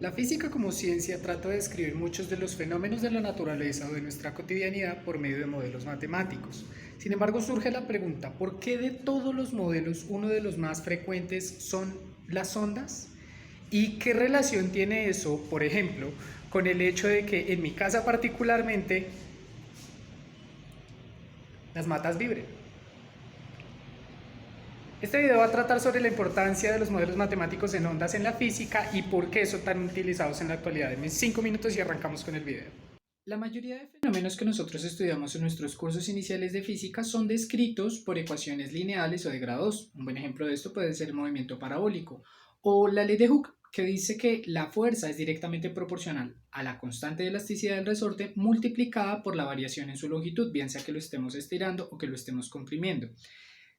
La física como ciencia trata de describir muchos de los fenómenos de la naturaleza o de nuestra cotidianidad por medio de modelos matemáticos. Sin embargo, surge la pregunta, ¿por qué de todos los modelos uno de los más frecuentes son las ondas? ¿Y qué relación tiene eso, por ejemplo, con el hecho de que en mi casa particularmente las matas vibren? Este video va a tratar sobre la importancia de los modelos matemáticos en ondas en la física y por qué son tan utilizados en la actualidad. En 5 minutos y arrancamos con el video. La mayoría de fenómenos que nosotros estudiamos en nuestros cursos iniciales de física son descritos por ecuaciones lineales o de grado 2. Un buen ejemplo de esto puede ser el movimiento parabólico o la ley de Hooke, que dice que la fuerza es directamente proporcional a la constante de elasticidad del resorte multiplicada por la variación en su longitud, bien sea que lo estemos estirando o que lo estemos comprimiendo.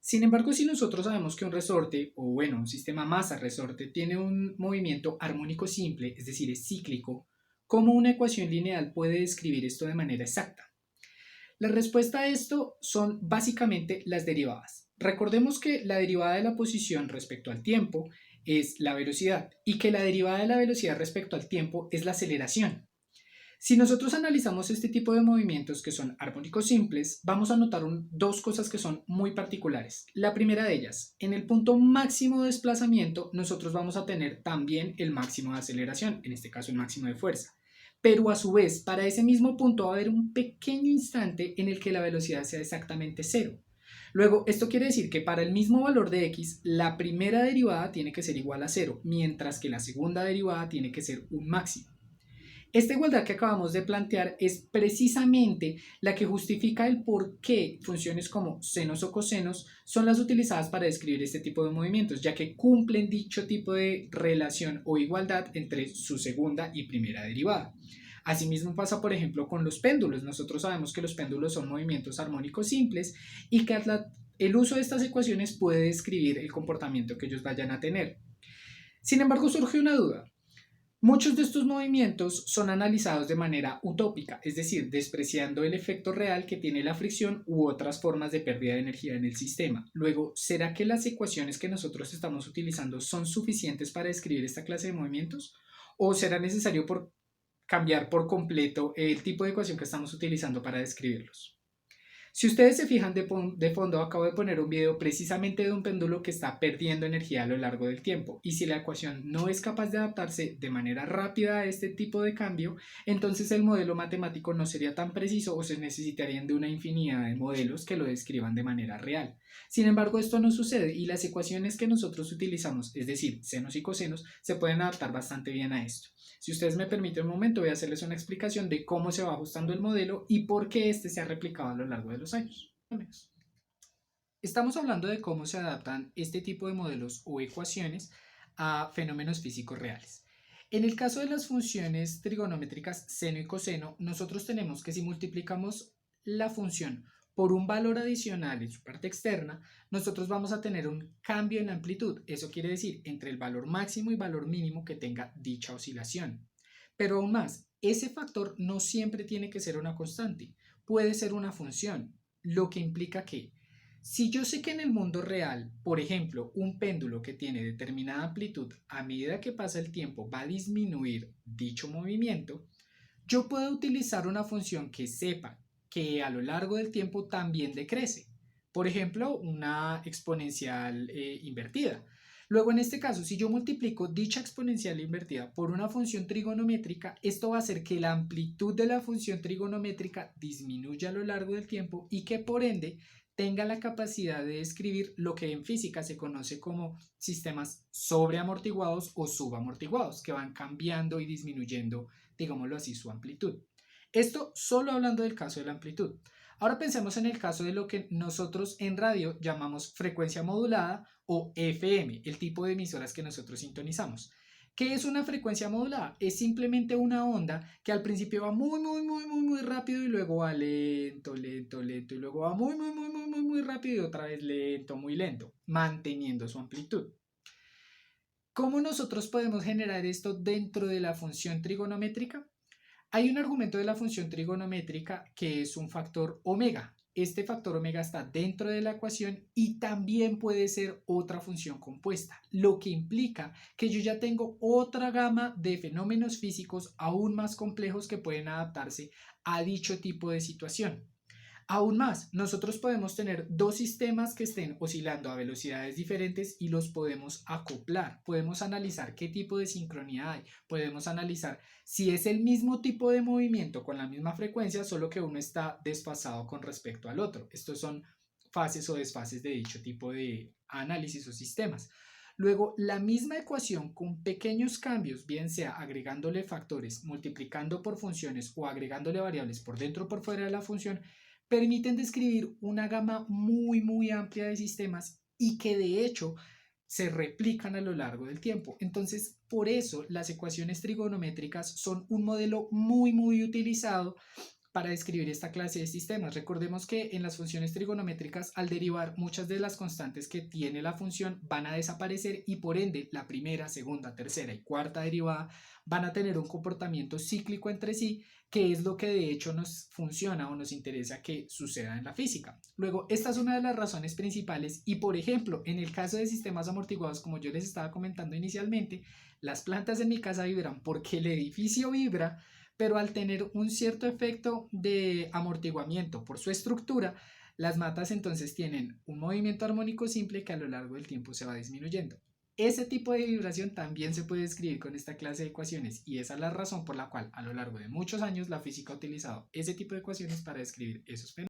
Sin embargo, si nosotros sabemos que un resorte, o bueno, un sistema masa-resorte, tiene un movimiento armónico simple, es decir, es cíclico, ¿cómo una ecuación lineal puede describir esto de manera exacta? La respuesta a esto son básicamente las derivadas. Recordemos que la derivada de la posición respecto al tiempo es la velocidad y que la derivada de la velocidad respecto al tiempo es la aceleración. Si nosotros analizamos este tipo de movimientos que son armónicos simples, vamos a notar dos cosas que son muy particulares. La primera de ellas, en el punto máximo de desplazamiento, nosotros vamos a tener también el máximo de aceleración, en este caso el máximo de fuerza. Pero a su vez, para ese mismo punto va a haber un pequeño instante en el que la velocidad sea exactamente cero. Luego, esto quiere decir que para el mismo valor de x, la primera derivada tiene que ser igual a cero, mientras que la segunda derivada tiene que ser un máximo. Esta igualdad que acabamos de plantear es precisamente la que justifica el por qué funciones como senos o cosenos son las utilizadas para describir este tipo de movimientos, ya que cumplen dicho tipo de relación o igualdad entre su segunda y primera derivada. Asimismo pasa, por ejemplo, con los péndulos. Nosotros sabemos que los péndulos son movimientos armónicos simples y que el uso de estas ecuaciones puede describir el comportamiento que ellos vayan a tener. Sin embargo, surge una duda. Muchos de estos movimientos son analizados de manera utópica, es decir, despreciando el efecto real que tiene la fricción u otras formas de pérdida de energía en el sistema. Luego, ¿será que las ecuaciones que nosotros estamos utilizando son suficientes para describir esta clase de movimientos? ¿O será necesario cambiar por completo el tipo de ecuación que estamos utilizando para describirlos? Si ustedes se fijan de fondo, acabo de poner un video precisamente de un péndulo que está perdiendo energía a lo largo del tiempo, y si la ecuación no es capaz de adaptarse de manera rápida a este tipo de cambio, entonces el modelo matemático no sería tan preciso o se necesitarían de una infinidad de modelos que lo describan de manera real. Sin embargo, esto no sucede y las ecuaciones que nosotros utilizamos, es decir, senos y cosenos, se pueden adaptar bastante bien a esto. Si ustedes me permiten un momento, voy a hacerles una explicación de cómo se va ajustando el modelo y por qué este se ha replicado a lo largo de los años. Estamos hablando de cómo se adaptan este tipo de modelos o ecuaciones a fenómenos físicos reales. En el caso de las funciones trigonométricas seno y coseno, nosotros tenemos que si multiplicamos la función por un valor adicional en su parte externa, nosotros vamos a tener un cambio en la amplitud. Eso quiere decir entre el valor máximo y valor mínimo que tenga dicha oscilación. Pero aún más, ese factor no siempre tiene que ser una constante, puede ser una función, lo que implica que si yo sé que en el mundo real, por ejemplo, un péndulo que tiene determinada amplitud, a medida que pasa el tiempo va a disminuir dicho movimiento, yo puedo utilizar una función que sepa que a lo largo del tiempo también decrece. Por ejemplo, una exponencial invertida. Luego, en este caso, si yo multiplico dicha exponencial invertida por una función trigonométrica, esto va a hacer que la amplitud de la función trigonométrica disminuya a lo largo del tiempo y que por ende tenga la capacidad de describir lo que en física se conoce como sistemas sobreamortiguados o subamortiguados, que van cambiando y disminuyendo, digámoslo así, su amplitud. Esto solo hablando del caso de la amplitud. Ahora pensemos en el caso de lo que nosotros en radio llamamos frecuencia modulada o FM, el tipo de emisoras que nosotros sintonizamos. ¿Qué es una frecuencia modulada? Es simplemente una onda que al principio va muy rápido y luego va lento y luego va muy rápido y otra vez lento, muy lento, manteniendo su amplitud. ¿Cómo nosotros podemos generar esto dentro de la función trigonométrica? Hay un argumento de la función trigonométrica que es un factor omega. este factor omega está dentro de la ecuación y también puede ser otra función compuesta, lo que implica que yo ya tengo otra gama de fenómenos físicos aún más complejos que pueden adaptarse a dicho tipo de situación. Aún más, nosotros podemos tener dos sistemas que estén oscilando a velocidades diferentes y los podemos acoplar. Podemos analizar qué tipo de sincronía hay. Podemos analizar si es el mismo tipo de movimiento con la misma frecuencia, solo que uno está desfasado con respecto al otro. Estos son fases o desfases de dicho tipo de análisis o sistemas. Luego, la misma ecuación con pequeños cambios, bien sea agregándole factores, multiplicando por funciones o agregándole variables por dentro o por fuera de la función, permiten describir una gama muy amplia de sistemas y que de hecho se replican a lo largo del tiempo. Entonces, por eso las ecuaciones trigonométricas son un modelo muy utilizado para describir esta clase de sistemas. Recordemos que en las funciones trigonométricas, al derivar, muchas de las constantes que tiene la función van a desaparecer y por ende la primera, segunda, tercera y cuarta derivada van a tener un comportamiento cíclico entre sí, que es lo que de hecho nos funciona o nos interesa que suceda en la física. Luego, esta es una de las razones principales y, por ejemplo, en el caso de sistemas amortiguados, como yo les estaba comentando inicialmente, las plantas en mi casa vibran porque el edificio vibra, pero al tener un cierto efecto de amortiguamiento por su estructura, las matas entonces tienen un movimiento armónico simple que a lo largo del tiempo se va disminuyendo. Ese tipo de vibración también se puede describir con esta clase de ecuaciones y esa es la razón por la cual a lo largo de muchos años la física ha utilizado ese tipo de ecuaciones para describir esos fenómenos.